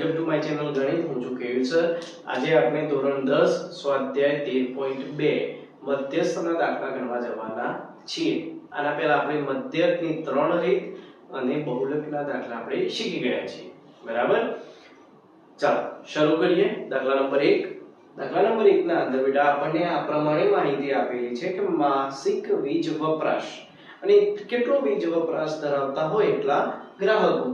Welcome to my channel ગણિત. હું છું કેયુર સર. આજે આપણે ધોરણ 10 સ્વાધ્યાય 13.2 મધ્યસ્થના દાખલા ગણવા જવાના છીએ. આના પહેલા આપણે મધ્યકની 3 રીત અને બહુલકના દાખલા આપણે શીખી ગયા છીએ. બરાબર? ચાલો શરૂ કરીએ. દાખલા નંબર 1. દાખલા નંબર 1 ના અંદર બેટા આપણને આ પ્રમાણે માહિતી આપેલી છે કે માસિક વીજ વપરાશ અને કેટલો વીજ વપરાશ ધરાવતા હોય એટલા ગ્રાહકો.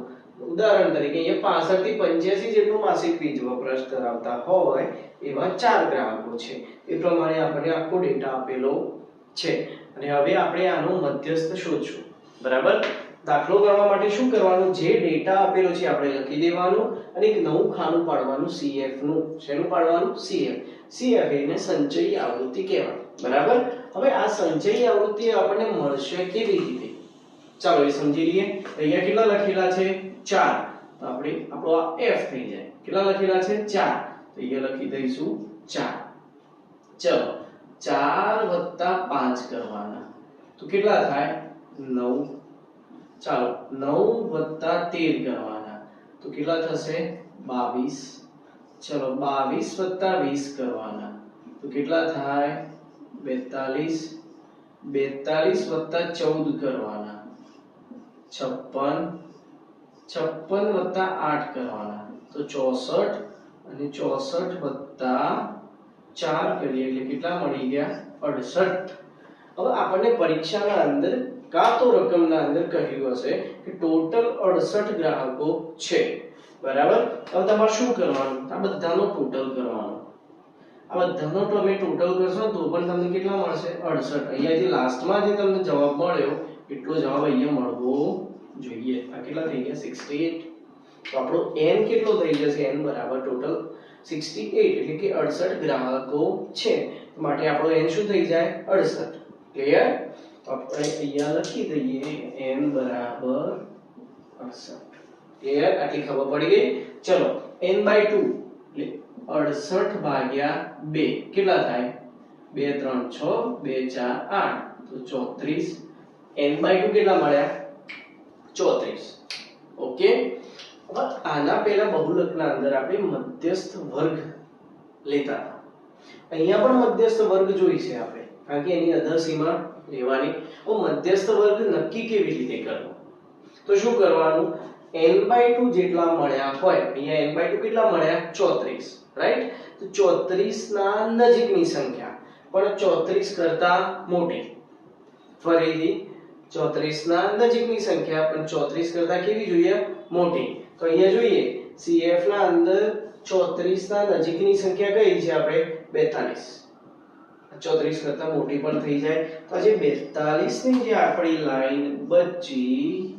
ઉદાહરણ તરીકે અહીંયા 65 થી 85 જેટલો માસિક વીજ વપરાશ ધરાવતા હોય એવા 4 ગ્રાહકો છે. એ પ્રમાણે આપણને આખો ડેટા આપેલો છે અને હવે આપણે આનો મધ્યસ્થ શોધશું. બરાબર? દાખલો ગણવા માટે શું કરવાનું? જે ડેટા આપેલો છે આપણે લખી દેવાનું અને એક નવું ખાનું પાડવાનું CF નું. શેનું પાડવાનું? CF. CF એને સંચયી આવૃત્તિ કહેવાય. બરાબર? હવે આ સંચયી આવૃત્તિ આપણને મળશે કેવી રીતે? ચાલો એ સમજી લઈએ. અહીંયા કેટલા લખેલા છે? 4. તો આપણે આપણો આ F થઈ જાય. કેટલા લખેલા છે? 4. તો અહીંયા લખી દઈશું 4. ચલો 4 + 5 કરવાના. તો કેટલા થાય? 9. ચાલો 9 + 13 કરવાના. તો કેટલા થશે? 22. ચલો 22 + 20 કરવાના. તો કેટલા થાય? 42. 42 + 14 કરવાના. 56. 56 + 8 કરવાના. તો 64 અને 64 + 4 કરીએ એટલે કેટલા મળી ગયા? 68. હવે આપણને પરીક્ષાના અંદર કાં તો રકમના અંદર કહ્યું હશે કે ટોટલ 68 ગ્રાહકો છે. બરાબર? હવે તમારે શું કરવાનું? આ બધાનો ટોટલ કરવાનો. આ બધાનો તમે ટોટલ કરશો તો પણ તમને કેટલા મળશે? 68. અહીંયા જે લાસ્ટમાં જે તમને જવાબ મળ્યો એટલો જવાબ અહીંયા મળવો જોઈએ. આ કેટલા થઈ ગયા? 68. તો આપણો n કેટલો થઈ જશે? n બરાબર ટોટલ 68 એટલે કે 68 ગ્રાહકો છે. માટે આપણો n શું થઈ જાય? 68. ક્લિયર? તો આપણે અહીંયા લખી દઈએ n બરાબર 68. ક્લિયર? આટલી ખબર પડી ગઈ? ચલો n/2 એટલે 68 ભાગ્યા 2 કેટલા થાય? 2 3 6 2 4 8 તો 34. n/2 કેટલા મળ્યા? 34. ઓકે. હવે આના પહેલા બહુલકના અંદર આપણે મધ્યસ્થ વર્ગ લેતા હતા. અહીંયા પણ મધ્યસ્થ વર્ગ જોઈ છે આપણે, કારણ કે એની અધસીમા લેવાની. હવે મધ્યસ્થ વર્ગ નક્કી કેવી રીતે કરવો? તો શું કરવાનું? n/2 જેટલા મળ્યા હોય, અહીંયા n/2 કેટલા મળ્યા? 34. રાઈટ? તો 34 ના નજીકની સંખ્યા પણ 34 કરતા મોટી. ફરીથી 34 ના નજીકની સંખ્યા પણ 34 કરતા કેવી જોઈએ? મોટી. તો અહીંયા જોઈએ CF ના અંદર 34 ના નજીકની સંખ્યા કઈ છે? આપણે 42. 34 કરતા મોટી પણ થઈ જાય. તો આજે 42 ની જે આપણી લાઈન બચી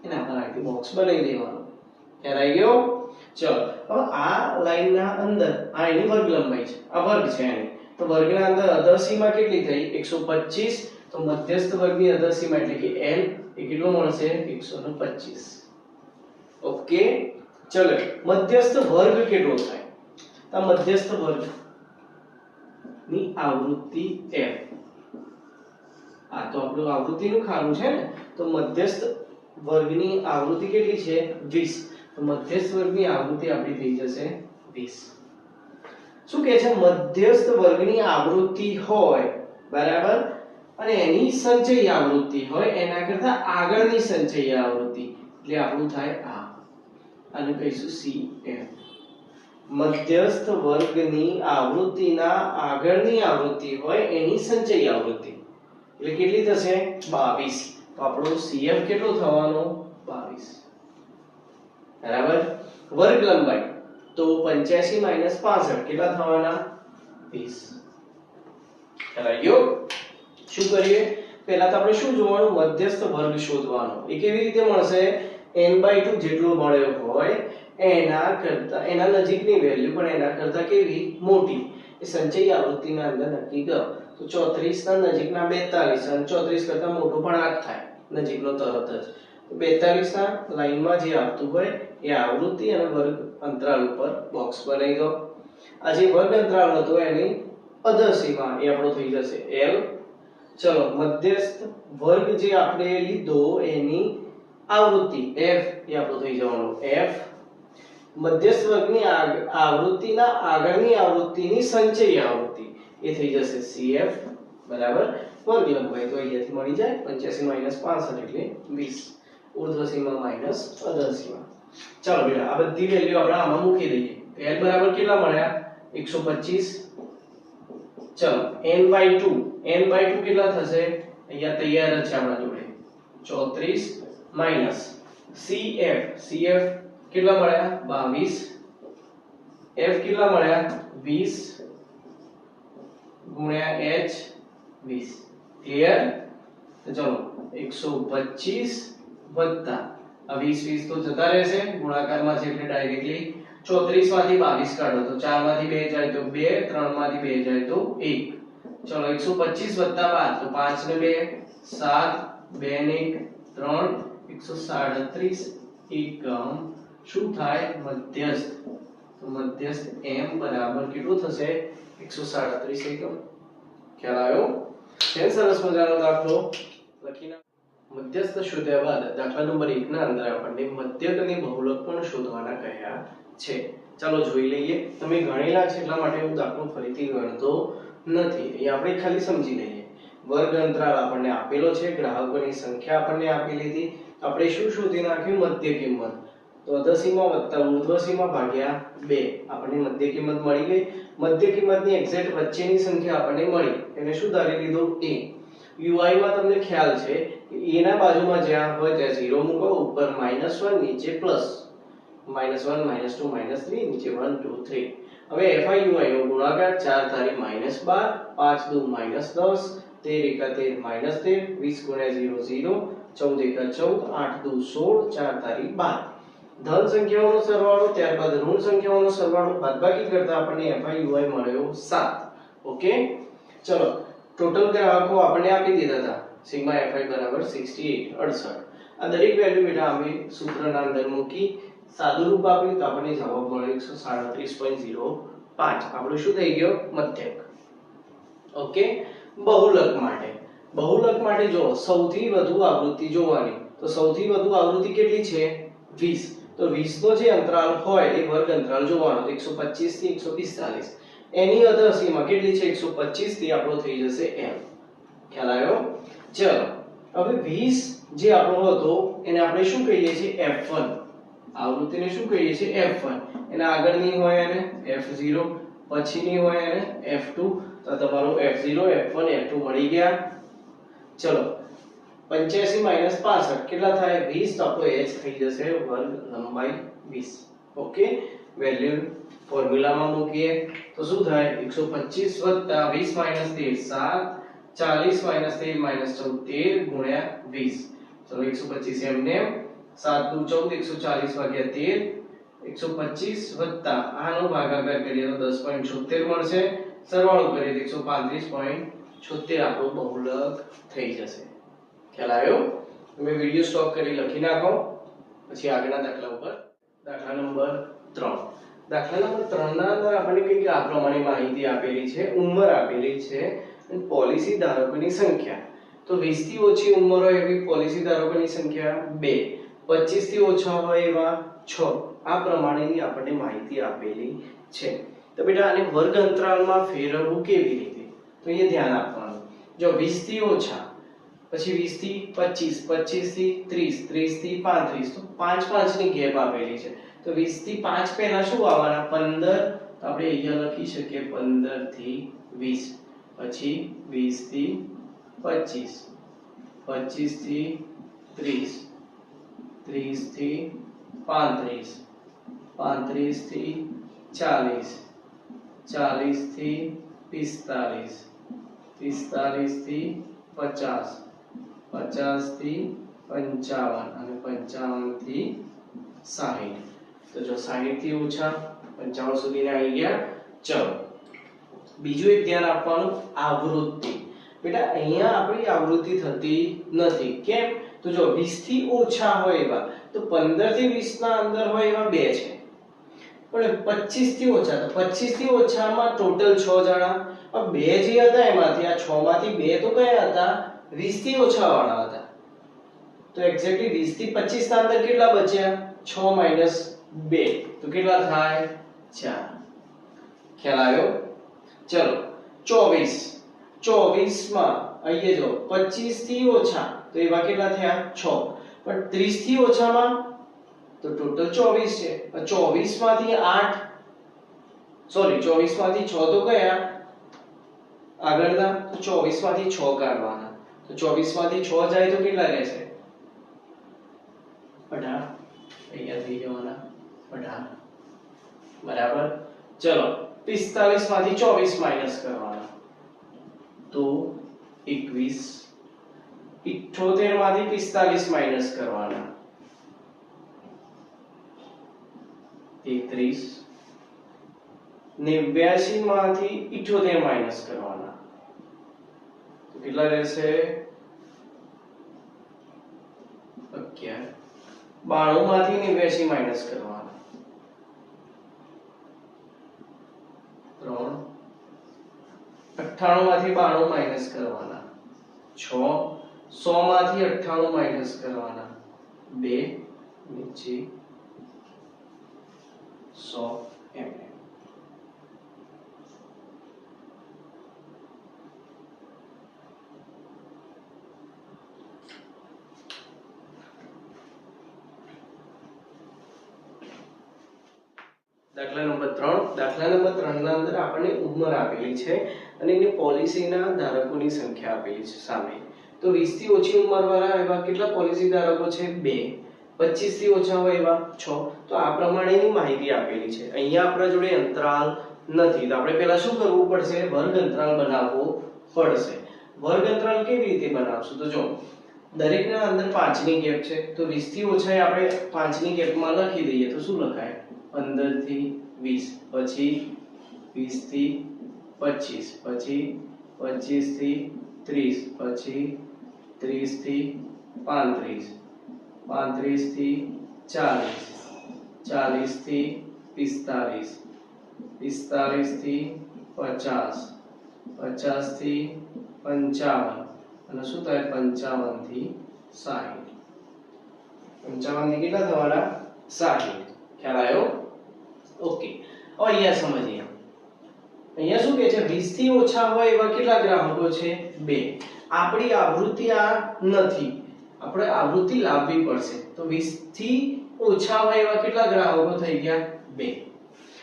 એના પર આખી બોક્સ બનાવી દેવાનું. ખ્યાલ આવી ગયો? ચલો હવે આ લાઈનના અંદર આ એની વર્ગ લંબાઈ છે, આ વર્ગ છે એની. તો વર્ગના અંદર અધસીમા કેટલી થઈ? 125. તો મધ્યસ્થ વર્ગની અધસીમા એટલે કે L એ કેટલો મળશે? 125. ઓકે. ચલો મધ્યસ્થ વર્ગ કેટલો થાય? આ મધ્યસ્થ વર્ગ ની આવૃત્તિ F. આ તો આપણું આવૃત્તિનું ખાનું છે ને. તો મધ્યસ્થ વર્ગની આવૃત્તિ કેટલી છે? 20. તો મધ્યસ્થ વર્ગની આવૃત્તિ આપણી થઈ જશે 20. શું કહે છે? મધ્યસ્થ વર્ગની આવૃત્તિ હોય, બરાબર, અને એની સંચયી આવૃત્તિ હોય એના કરતા આગળની સંચયી આવૃત્તિ એટલે આપણું થાય આ. આને કહીશું CF. મધ્યસ્થ વર્ગની આવૃત્તિના આગળની આવૃત્તિ હોય એની સંચયી આવૃત્તિ એટલે કેટલી થશે? 22. તો આપણો CF કેટલો થવાનો? 22. બરાબર? વર્ગ લંબાઈ તો 85 - 65 કેટલા થવાના? 20. ચલાયો. શું કરીએ? પહેલા તો આપણે શું જોવાનું? મધ્યસ્થ વર્ગ શોધવાનો. એ કેવી રીતે મળશે? n/2 જેટલો મળ્યો હોય એના કરતા એના નજીકની વેલ્યુ પણ એના કરતા કેવી? મોટી. એ સંચયી આવૃત્તિના અંદર નક્કી કરો. તો 34 ના નજીકના 42 અને 34 કરતા મોટો પણ આ જ થાય નજીકનો તરત જ. તો 42 ના લાઈનમાં જે આવતું હોય એ આવૃત્તિ અને વર્ગ અંતરાલ ઉપર બોક્સ બનાવી દો. આ જે વર્ગ અંતરાલ હતો એની અધસીમા એ આપણો થઈ જશે L. ચલો મધ્યસ્થ વર્ગ જે આપણે લીધો એની આવૃત્તિ f એ આપણું થઈ જવાનું f મધ્યસ્થ વર્ગની આવૃત્તિના આગળની આવૃત્તિની સંચયી આવૃત્તિ એ થઈ જશે cf બરાબર વર્ગ લંબાઈ તો અહીંયાથી મળી જાય 85 - 65 એટલે 20 ઉર્ધ્વ સીમા માઈનસ અધર સીમા. ચાલો બેટા આ બધી વેલ્યુ આપણે આમાં મૂકી દઈએ. l બરાબર કેટલા મળ્યા 125. ચલો n/2 કેટલા થશે અહીંયા તૈયાર જ છે આપણા જોડે 34 માઈનસ cf કેટલા મળ્યા 22 f કેટલા મળ્યા 20 ગુણ્યા h 20 ક્લિયર. તો ચલો 125 વત્તા આ 20 તો જતા રહેશે ગુણાકારમાં છે એટલે ડાયરેક્ટલી 34 માંથી 22 કાઢો તો 4 માંથી 2 જાય તો 2 3 માંથી 2 જાય તો 1. ચલો 125 વત્તા 5 તો 5 ને 2 7 2 ને 1 3 137 એકમ શું થાય મધ્યસ્થ. તો મધ્યસ્થ m બરાબર કેટલું થશે 137 એકમ. ખ્યાલ આવ્યો છે. સરસ મજાનો દાખલો લખીને મધ્યસ્થ શોધ્યા બાદ દાખલા નંબર 1 ના અંદર આપણને મધ્યક અને બહુલક પણ શોધવાના કહ્યા છે. ચાલો જોઈ લઈએ. તમે ગણેલા છે એટલા માટે હું દાખલો ફરીથી ગણતો નથી. અહીં આપણે ખાલી સમજી લઈએ. વર્ગ અંતરાલ આપણને આપેલો છે, ગ્રાહકોની સંખ્યા આપણને આપેલી હતી. આપણે શું શોધી નાખ્યું મધ્ય કિંમત. તો અધર સીમા વત્તા ઉર્ધ્વ સીમા ભાગ્યા 2 આપણને મધ્ય કિંમત મળી ગઈ. મધ્ય કિંમતની એક્ઝેક્ટ વચ્ચેની સંખ્યા આપણને મળી. એને શું ધારી લીધું a. ui માં તમને ખ્યાલ છે કે a ના બાજુમાં જ્યાં હોય ત્યાં 0 મૂકો, ઉપર -1 નીચે પ્લસ -1 -2 -3 નીચે 1 2 3. હવે fi ui નો ગુણાકાર 4 તારી -12 5 દુ -10 13 એકા 13 -13 20 ગુણ્યા 0 0 14 એકા 14 8 દુ 16 4 તારી 12. ધન સંખ્યાઓનો સરવાળો ત્યારબાદ ઋણ સંખ્યાઓનો સરવાળો બાદબાકી કરતા આપણને fi ui મળ્યો 7. ઓકે ચલો ટોટલ ગ્રાહકો આપણને આપી દીધા હતા સિગ્મા fi બરાબર 68. આ દરેક વેલ્યુ બેટા અમે સૂત્રના અંદર મૂકી સાદું રૂપ આપ્યું તો આપણને જવાબ મળ્યો 137.05. આપણું શું થઈ ગયો મધ્યક. ઓકે બહુલક માટે જો સૌથી વધુ આવૃત્તિ જોવાની. તો સૌથી વધુ આવૃત્તિ કેટલી છે 20. તો 20 નો જે અંતરાલ હોય એ વર્ગ અંતરાલ જોવાનો 125 થી 145. એની અધર સીમા કેટલી છે 125 થી આપણો થઈ જશે m. ખ્યાલ આવ્યો. ચલો હવે 20 જે આપણો હતો એને આપણે શું કહીએ છીએ f1. આવૃત્તિને શું કહીએ છીએ f1. એના આગળની હોય એને f0, પછીની હોય એને f2. તો તમારો f0 f1 f2 મળી ગયા. ચલો 85 - 65 કેટલા થાય 20. તો આપણો h થઈ જશે વર્ગ લંબાઈ 20. ઓકે વેલ્યુ ફોર્મ્યુલામાં મૂકીએ તો શું થાય 125 20 - 13 7 40 - 13 - 14 ગુણ્યા 20. ચલો 125 એમને 7 દુ 14 140 ભાગ્યા 13 125 આનો ભાગાકાર કરીએ તો 10.76 મળશે. સરવાળો કરીએ તો 135.76 આપણો બહુલક થઈ જશે. ખ્યાલ આવ્યો. તમે વિડિયો સ્ટોપ કરી લખી નાખો પછી આગળના દાખલા ઉપર. દાખલા નંબર 3. દાખલા નંબર 3 ના અંદર આપણને કંઈક આ પ્રમાણે માહિતી આપેલી છે. ઉંમર આપેલી છે અને પોલિસી ધારકોની સંખ્યા. તો 20 થી ઓછી ઉંમર હોય એવી પોલિસી ધારકોની સંખ્યા 2, 25 થી ઓછા હોય એવા 6. આ પ્રમાણેની આપણને માહિતી આપેલી છે. તો બેટા આને વર્ગ અંતરાલમાં ફેરવવું કેવી રીતે? તો એ ધ્યાન આપવાનું. જો 20 થી ઓછા, પછી 20 થી 25, 25 થી 30, 30 થી 35, તો 5 5 ની ગેપ આપેલી છે. તો 20 થી 5 પહેલા શું આવવાના 15. તો આપણે અહીંયા લખી શકીએ 15 થી 20. પછી 20 થી 25, 25 થી 30, 30 થી 35, 35 થી 40, 40 થી 45, 45 થી 50, 50 થી 55 અને 55 થી 60. તો જો 60 થી ઓછા 55 સુધીના આવી ગયા. ચલો બીજું એક ધ્યાન આપવાનું આવૃત્તિ. બેટા અહીંયા આપણી આવૃત્તિ થતી નથી. કેમ? તો જો 20 થી ઓછા હોય એવા તો 15 થી 20 ના અંદર હોય એવા 2 છે. પણ 25 થી ઓછા, તો 25 થી ઓછામાં ટોટલ 6 જણા. હવે 2 જે હતા એમાંથી આ 6 માંથી 2 તો કયા હતા 20 થી ઓછા વાળા હતા. તો એક્ઝેક્ટલી 20 થી 25 ના અંદર કેટલા બચ્યા 6 માઈનસ 2 તો કેટલા થાય 4 ખ્યાલ આવ્યો ચલો 24 માં અહીંયા જો 25 થી ઓછા તો એવા કેટલા થયા 6 પણ 30 થી ઓછામાં તો ટોટલ 24 છે 24 માંથી 8 સોરી 24 માંથી 6 તો કયા આગળના તો 24 માંથી 6 કાઢવાના તો 24 માંથી 6 જાય તો કેટલા રહેશે 18 અહીંયા થઈ જવાના 18 બરાબર ચલો 45 માંથી 24 માઈનસ કરવાના તો 21 78 માંથી 45 માઈનસ કરવાના 33 89 માંથી 78 માઈનસ કરવાના તો કેટલા રહેશે 11 92 માંથી 89 માઈનસ કરવાના 3 98 માંથી 92 માઈનસ કરવાના 6 100 માંથી 98 માઈનસ કરવાના 2 નીચે 100 એમ દાખલા નંબર 3 દાખલા નંબર 3 ના અંદર આપણને ઉંમર આપેલી છે અને એની પોલિસીના ધારકોની સંખ્યા આપેલી છે સામે તો 20 થી ઓછી ઉંમર વાળા એવા કેટલા પોલિસી ધારકો છે 2 25 થી ઓછા હોય એવા 6 તો આ પ્રમાણેની માહિતી આપેલી છે અહીંયા આપણા જોડે અંતરાલ નથી તો આપણે પહેલા શું કરવું પડશે વર્ગ અંતરાલ બનાવવો પડશે વર્ગ અંતરાલ કેવી રીતે બનાવશું તો જો દરેકના અંદર 5 ની ગેપ છે તો 20 થી ઓછા આપણે 5 ની ગેપમાં લખી દઈએ તો શું લખાય 15 થી 20 પછી 20 થી 25 પછી 25 થી 30 પછી 30 થી 35 35 થી 40 40 થી 45 45 થી 50 50 થી 55 અને શું થાય 55 થી 60 55 થી કેટલા થવાના 60 ખ્યાલ આવ્યો ઓકે હવે અહીંયા સમજીએ અહીંયા શું કહે છે 20 થી ઓછા હોય એવા કેટલા ગ્રાહકો છે 2 આપણી આવૃત્તિ આ નથી આપણે આવૃત્તિ લાવવી પડશે તો 20 થી ઓછા હોય એવા કેટલા ગ્રાહકો થઈ ગયા 2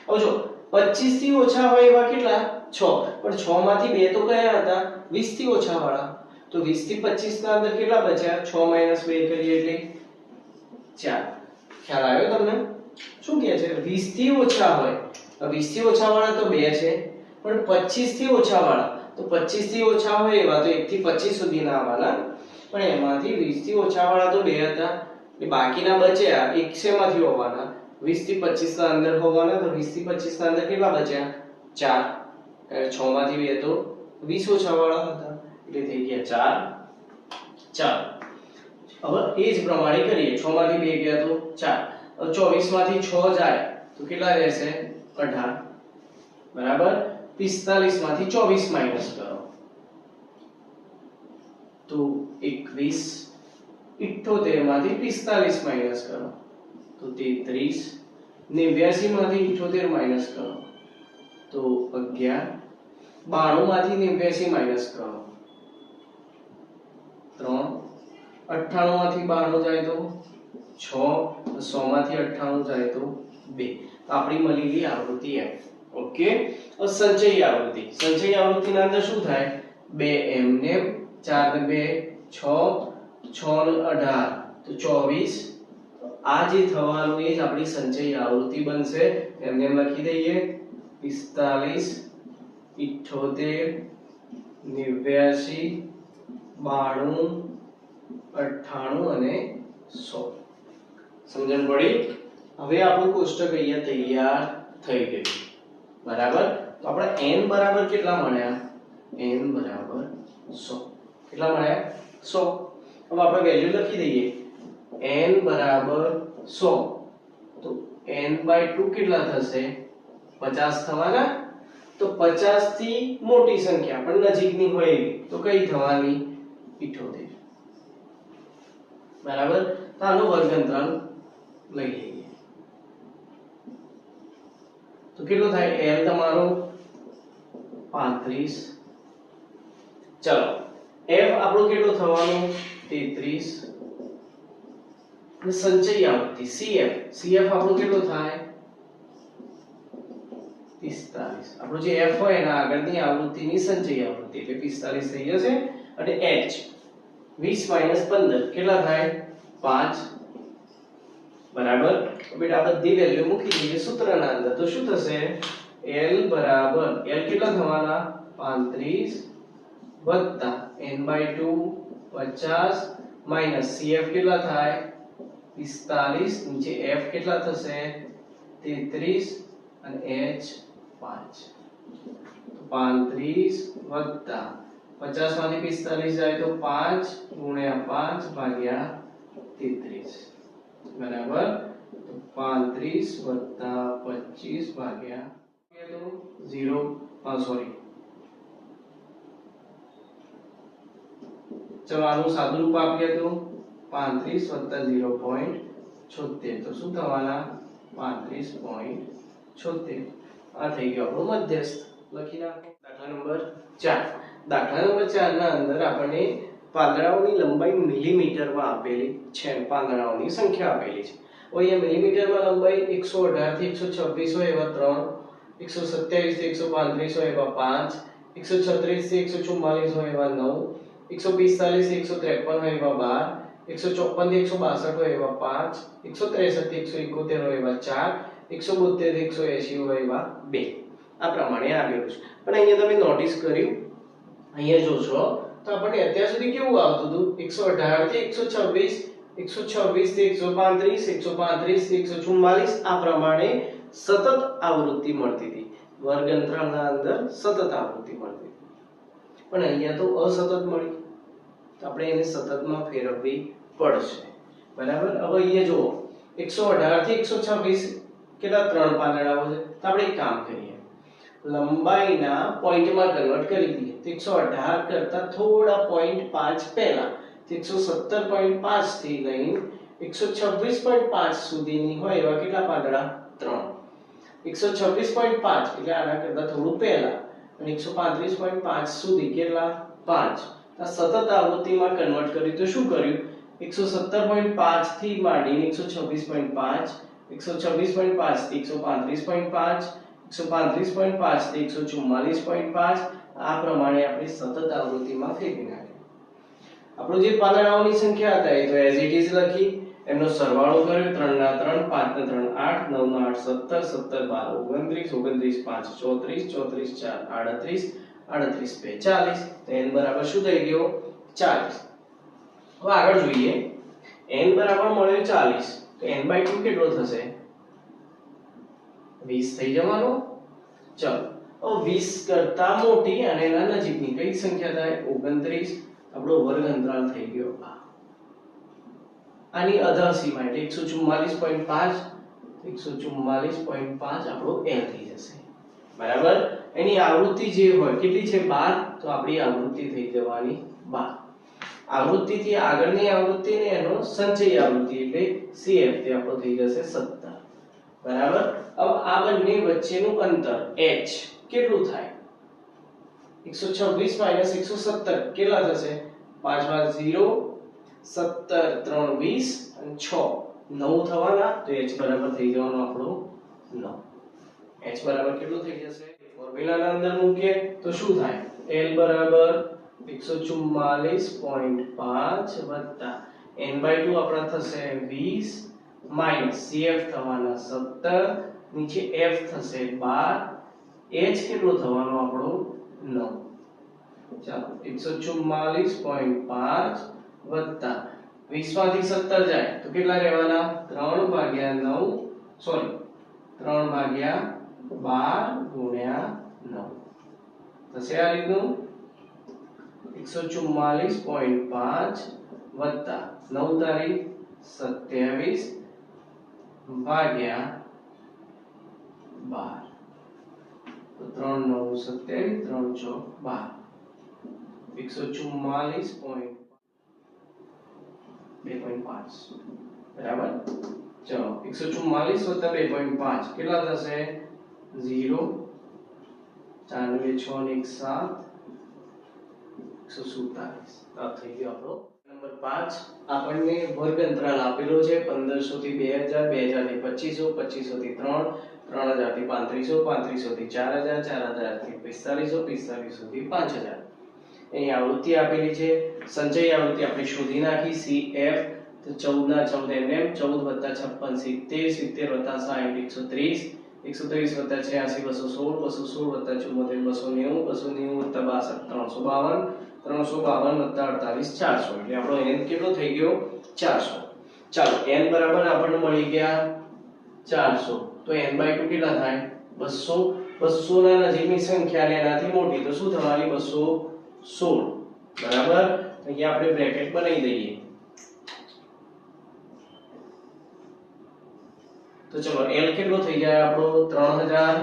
હવે જો 25 થી ઓછા હોય એવા કેટલા 6 પણ 6 માંથી 2 તો કયા હતા 20 થી ઓછા વાળા તો 20 થી 25 ના અંદર કેટલા બચ્યા 6 - 2 કરીએ એટલે 4 ખ્યાલ આવ્યો તમને શું કહે છે 20 થી ઓછા હોય 20 થી ઓછા વાળા તો 2 છે પણ 25 થી ઓછા વાળા તો 25 થી ઓછા હોય એવા તો 1 થી 25 સુધીના આવવાના પણ એમાંથી 20 થી ઓછા વાળા તો 2 હતા એટલે બાકીના બચ્યા એક શેમાંથી હોવાના 20 થી 25 ના અંદર હોવાના તો 20 થી 25 ના અંદર કેટલા બચ્યા 4 6 માંથી 2 તો 20 ઓછા વાળા હતા એટલે થઈ ગયા 4 હવે એ જ પ્રમાણે કરીએ 6 માંથી 2 ગયા તો 4 24 માંથી 6 જાય તો કેટલા રહેશે 18 બરાબર 45 માંથી 24 માઈનસ કરો તો 21 78 માંથી 45 માઈનસ કરો તો 33 89 માંથી 78 માઈનસ કરો તો 11 92 માંથી 89 માઈનસ કરો 3 98 માંથી 92 જાય તો 6 100 માંથી 98 જાય તો 2 આપણી મળેલી આવૃત્તિ f ઓકે હવે સંચયી આવૃત્તિના અંદર શું થાય 2 m ને 4 ને 2 6 6 ને 18 તો 24 આ જે થવાનું એ જ આપણી સંચયી આવૃત્તિ બનશે એમને એમ લખી દઈએ 45 78 89 92 98 અને 100 સમજણ પડી હવે આપણું કોષ્ટક અહીંયા તૈયાર થઈ ગયું બરાબર તો આપણે n બરાબર કેટલા મળ્યા n બરાબર 100 કેટલા મળ્યા 100 હવે આપણે વેલ્યુ લખી દઈએ n બરાબર 100 તો n/2 કેટલા થશે 50 થવાના તો 50 થી મોટી સંખ્યા પણ નજીકની હોય એવી તો કઈ થવાની 78 બરાબર. તો આનો વર્ગ અંતરાલ લઈ લઈએ તો કેટલો થાય l તમારો 35. ચલો f આપણો કેટલો થવાનો 33 અને સંચયી આવૃત્તિ cf આપણો કેટલો થાય 45. આપણો જે f હોય એના આગળની આવૃત્તિની સંચયી આવૃત્તિ એટલે 45 થઈ જશે અને h 20 - 15 કેટલા થાય 5. બરાબર. બેટા બધી વેલ્યુ મૂકી દઈએ સૂત્રના અંદર તો શું થશે l બરાબર l કેટલા થવાના 35 વત્તા n/2 50 માઈનસ cf કેટલા થાય 45 નીચે f કેટલા થશે 33 અને h 5. 35 વત્તા 50 માંથી 45 જાય તો 5 ગુણ્યા 5 ભાગ્યા 33 બરાબર. તો 35 વત્તા 25 ભાગ્યા તો 0 સોરી ચલો આનું સાદું રૂપ આપીએ તો 35 વત્તા 0.76 તો શું થવાના 35.76. આ થઈ ગયો આપણો મધ્યસ્થ. લખી નાખો દાખલા નંબર 4. દાખલા નંબર 4 ના અંદર આપણને પાંદડાઓની લંબાઈ મિલીમીટરમાં આપેલી છે, પાંદડાઓની સંખ્યા આપેલી છે. અહીંયા મિલીમીટરમાં લંબાઈ 118 થી 126 હોય એવા 3, 127 થી 135 હોય એવા 5, 136 થી 144 હોય એવા 9, 145 થી 153 હોય એવા 12, 154 થી 162 હોય એવા 5, 163 થી 171 હોય એવા 4, 172 થી 180 હોય એવા 2. આ પ્રમાણે આપેલું છે. પણ અહીંયા તમે નોટિસ કર્યું અહીંયા જોશો તો આપણને અત્યાર સુધી કેવું આવતું હતું 118 થી 126, 126 થી 135, 135 થી 144 આ પ્રમાણે સતત આવૃત્તિ મળતી હતી. વર્ગ અંતરાલના અંદર સતત આવૃત્તિ મળતી હતી. પણ અહીંયા તો અસતત મળી તો આપણે એને સતતમાં ફેરવવી પડશે. બરાબર. હવે અહીંયા જુઓ 118 થી 126 કેટલા ત્રણ પાંદડાઓ છે તો આપણે એક કામ કરીએ લંબાઈના પોઈન્ટમાં કન્વર્ટ કરી દઈએ. તો 118 કરતા થોડા પોઈન્ટ 5 પહેલા 117.5 થી લઈને 126.5 સુધીની હોય એવા કેટલા પાંદડા 3, 126.5 એટલે આના કરતા થોડું પહેલા અને 135.5 સુધી કેટલા 5. આ સતત આવૃત્તિમાં કન્વર્ટ કર્યું તો શું કર્યું 117.5 થી માંડીને 126.5, 126.5 થી 135.5, 135.5 થી 144.5 આ પ્રમાણે આપણે સતત આવૃત્તિમાં ફેરવી નાખ્યું. આપણો જે પાંદડાઓની સંખ્યા હતા એ તો એઝ ઇટ ઇઝ લખી, એમનો સરવાળો કર્યો 3 ના 3 5 ના 3 8 9 ના 8 17 17 12 29 29 5 34 34 4 38 38 2 40. તો n બરાબર શું થઈ ગયો 40. હવે આગળ જોઈએ n બરાબર મળ્યો 40 તો n/2 કેટલો થશે 20 થઈ જવાનો. ચલો હવે 20 કરતા મોટી અને એના નજીકની કઈ સંખ્યા થાય 29. આપણો વર્ગ અંતરાલ થઈ ગયો આ. આની અધર સીમા એટલે 144.5 144.5 આપણો l થઈ જશે. બરાબર. એની આવૃત્તિ જે હોય કેટલી છે 12 તો આપણી આવૃત્તિ થઈ જવાની 12. આવૃત્તિથી આગળની આવૃત્તિ ને એનો સંચયી આવૃત્તિ એટલે cf તે આપણો થઈ જશે 17. બરાબર. હવે આ બંને વચ્ચેનું અંતર h કેટલું થાય 126 - 117 કેટલા થશે 5 વાર 0 17 3 20 અને 6 9 થવાના તો h બરાબર થઈ જવાનો આપણો 9. h બરાબર કેટલું થઈ જશે ફોર્મ્યુલાના અંદર મૂકીએ તો શું થાય l બરાબર 144.5 વત્તા n/2 આપણા થશે 20 માઈનસ cf થવાના 17 નીચે f થશે 12 h કેટલો થવાનો આપણો 9. ચાલો 144.5 વત્તા 20 માંથી 17 જાય તો કેટલા રહેવાના 3/9 સોરી 3/12 ગુણ્યા 9 થશે આ રીતનું 144.5 વત્તા 9 તારીખ 27 ભાગ્યા 12 તો 3 9 27 3 6 12 144. 2.5 બરાબર. ચલો 144 વત્તા 2.5 કેટલા થશે? 0 4 2 6 ને 1 7 147. આ થઈ ગયો આપણો નંબર 5. આપણને વર્ગ અંતરાલ આપેલો છે 1500 થી 2000, 2000 થી 2500, 2500 થી 3, 3000 થી 3500, 3500 થી 4000, 4000 થી 4500, 4500 થી 5000. અહીં આવૃત્તિ આપેલી છે. સંચય આવૃત્તિ આપણે શોધી નાખી CF. તો 14 ના 14 mm, 14 + 56 70, 70 + 60 130, 130 + 86 216, 216 + 74 290, 90 + 62 352, 352 + 48 400. એટલે આપણો n કેટલો થઈ ગયો? 400. ચાલો n બરાબર આપણને મળી ગયા 400. તો n/2 કેટલા થાય? 200. 200 ના નજીકની સંખ્યા અને એનાથી મોટી તો શું થવાની? 216 બરાબર. અહીંયા આપણે બ્રેકેટ બનાવી દઈએ. તો ચલો L કેટલો થઈ જાય આપણો? 3000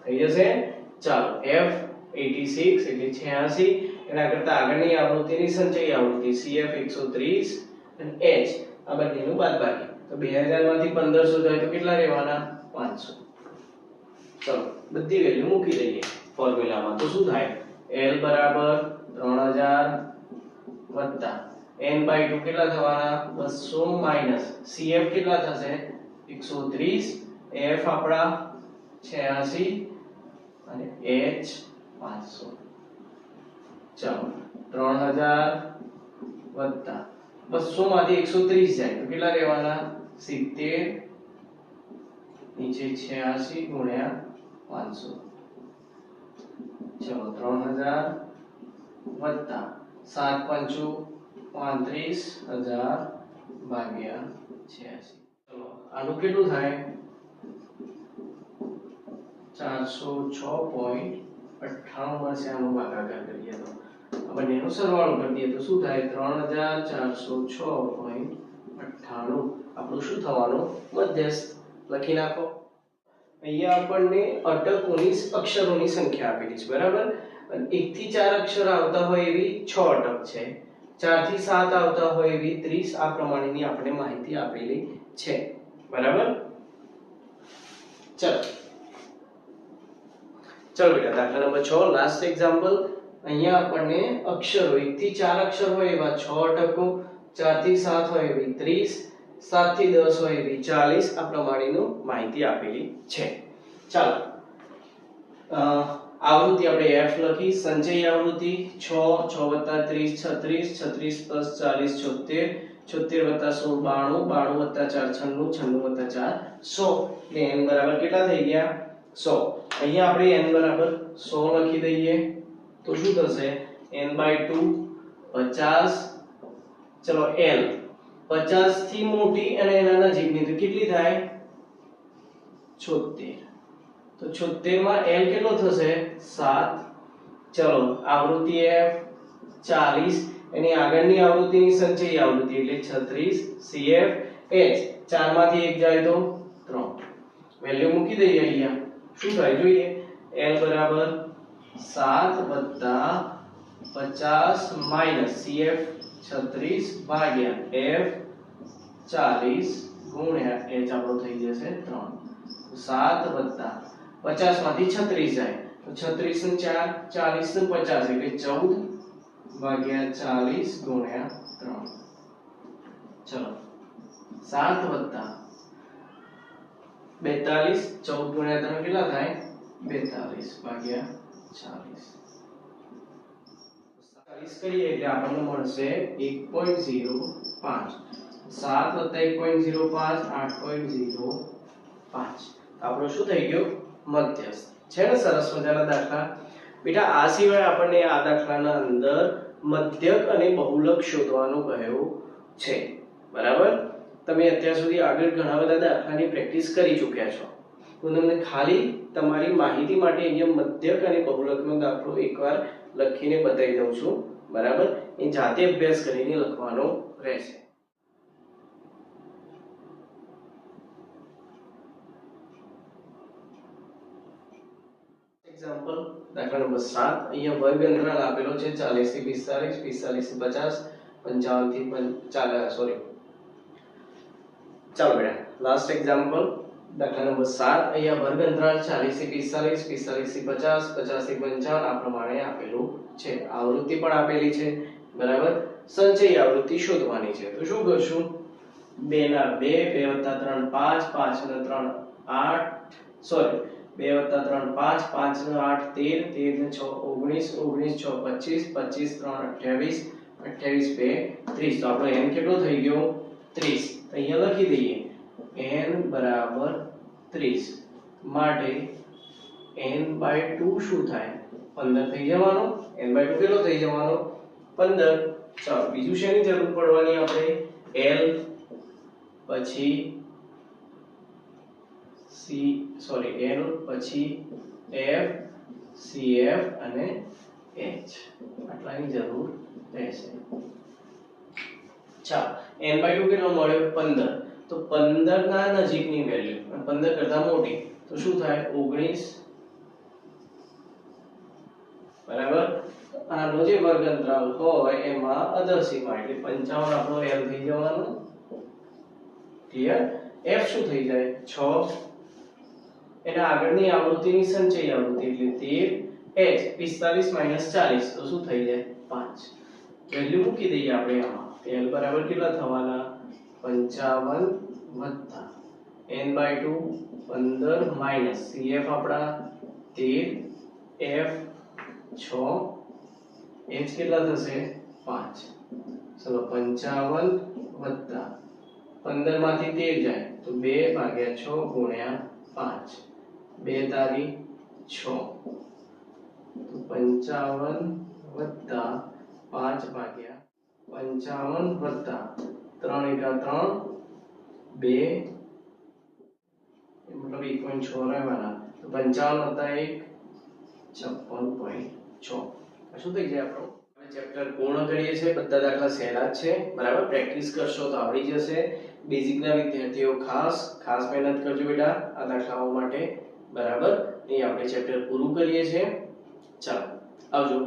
થઈ જશે. ચાલો F 86 એટલે 86. એના કરતા આગળની આવૃત્તિની સંચય આવૃત્તિ CF 130 અને H આ બંનેનું બાદબાકી. તો 2000 માંથી 1500 જાય તો કેટલા રહેવાના? 500. ચલો બધી વેલ્યુ મૂકી દઈએ ફોર્મ્યુલામાં. તો શું થાય? L બરાબર 3000 વત્તા n/2 કેટલા થવાના? 200 માઈનસ CF કેટલા થશે? 130, F આપડા 86 અને H 500. ચાલો 3000 વત્તા 200 માંથી 130 જાય તો કેટલા રહેવાના? 70 નીચે 86 ગુણ્યા 500. ચલો 3000 વત્તા 7 5 35,000 ભાગ્યા 86. ચલો આનું કેટલું થાય? 406.98 મળશે. આનો ભાગાકાર કરીએ તો આ બંનેનો સરવાળો કરી દઈએ તો શું થાય? 3406.98 આપણું શું થવાનું? મધ્યસ્થ. લખી નાખો. અહીંયા આપણને અટકોની અક્ષરોની સંખ્યા આપેલી છે બરાબર. અને 1 થી 4 અક્ષર આવતા હોય એવી 6 અટક છે. 4 થી 7 આવતા હોય એવી 30 આ પ્રમાણેની આપણે માહિતી આપેલી છે બરાબર. ચલો બેટા દાખલા નંબર 6 લાસ્ટ એક્ઝામ્પલ. અહીંયા આપણને અક્ષરો 1 થી 4 અક્ષર હોય એવા 6 અટકો, 4 થી 7 હોય એવી 30, 7 થી 10 હોય એવી 40 આ પ્રમાણેની માહિતી આપેલી છે. ચાલો આવૃત્તિ આપણે F લખી. સંચય આવૃત્તિ 6 6 + 30 36, 36 + 40 76, 76 + 16 92, 92 + 4 96, 96 + 4 100. એટલે n બરાબર કેટલા થઈ ગયા? 100. અહીંયા આપણે n બરાબર 100 લખી દઈએ તો શું થશે? n/2 50. ચલો L 50 થી મોટી અને એના નજીકની તો કેટલી થાય? 76. તો 76 માં L કેટલો થશે? 7. ચલો આવૃત્તિ F 40 એની આગળની આવૃત્તિની સંચય આવૃત્તિ એટલે 36 CF H 4 માંથી 1 જાય તો 3. વેલ્યુ મૂકી દઈએ અહીંયા. શું થાય જોઈએ? L બરાબર 7 વત્તા 50 માઈનસ CF 36 ભાગ્યા F 40 ગુણ્યા H આપણો થઈ જશે 3. 7 વત્તા 50 માંથી 36 જાય તો 36 ને 4 40 ને 50 એટલે 14 ભાગ્યા 40 ગુણ્યા 3. ચલો 7 વત્તા 42 14 ગુણ્યા 3 કેટલા થાય? 42 ભાગ્યા 40. 40 કરીએ એટલે આપણને મળશે 1.05. 7 વત્તા 1.05 8.05. આપણો શું થઈ ગયો? મધ્યસ્થ. છે ને સરસ મજાના દાખલા. બેટા આ સિવાય આપણને આ દાખલાના અંદર મધ્યક અને બહુલક શોધવાનું કહ્યું છે બરાબર. તમે અત્યાર સુધી આગળ ઘણા બધા દાખલાની પ્રેક્ટિસ કરી ચૂક્યા છો. હું તમને ખાલી તમારી માહિતી માટે અહીંયા મધ્યક અને બહુલકનો દાખલો એકવાર લખીને બતાવી દઉં છું બરાબર. એ જાતે અભ્યાસ કરીને લખવાનો રહેશે. એક્ઝામ્પલ દાખલા નંબર 7. અહીંયા વર્ગ અંતરાલ આપેલો છે 40 થી 45, 45 થી 50, 55 થી સોરી ચાલો બેટા લાસ્ટ એક્ઝામ્પલ દાખલા નંબર 7 અહીંયા વર્ગ અંતરાલ 40 થી 45 45 થી 50 50 થી 55 આ પ્રમાણે આપેલું છે આવૃત્તિ પણ આપેલી છે બરાબર સંચય આવૃત્તિ શોધવાની છે તો શું કરશું 2 ના 2 2 + 3 5 5 ને 3 8 સોરી 2 + 3 5 5 ને 8 13 13 ને 6 19 19 6 25 25 3 28 28 2 30 તો આપણો n કેટલો થઈ ગયો 30 તો અહીંયા લખી દઈએ n બરાબર 30 માટે n/2 શું થાય 15 થઈ જવાનો n/2 કેટલો થઈ જવાનો 15 ચાલો બીજું શેની જરૂર પડવાની આપણે l પછી l પછી f cf અને h આટલાની જરૂર રહેશે ચાલો n/2 કેટલો મળ્યો 15 તો 15 ના નજીકની વેલ્યુ 15 કરતા મોટી તો શું થાય 19 બરાબર આનો જે વર્ગ અંતરાલ હોય એમાં અધર સીમા એટલે 55 આપણો l થઈ જવાનો ક્લિયર f શું થઈ જાય 6 એના આગળની આવૃત્તિની સંચય આવૃત્તિ એટલે 13 h 45 - 40 તો શું થઈ જાય 5 વેલ્યુ મૂકી દઈએ આપણે આમાં l બરાબર કેટલા થવાના 55 વત્તા n/2 15 માઈનસ cf આપડા 13 f 6 h કેટલા થશે 5 ચલો 55 વત્તા 15 માંથી 13 જાય તો 2/6 ગુણ્યા 5 2 તારી 6 તો 55 વત્તા 5/55 વત્તા 3 એકા 3 2 મતલબ 1.6 રહેવાના તો 55 વત્તા 1 56.6 શું થઈ જાય આપણો આપણે ચેપ્ટર પૂર્ણ કરીએ છીએ બધા દાખલા સહેલા જ છે બરાબર પ્રેક્ટિસ કરશો તો આવડી જશે બેઝિક ના વિદ્યાર્થીઓ ખાસ મહેનત કરજો બેટા આ દાખલાઓ માટે બરાબર અહીં આપણે ચેપ્ટર પૂરું કરીએ છીએ ચાલો આવજો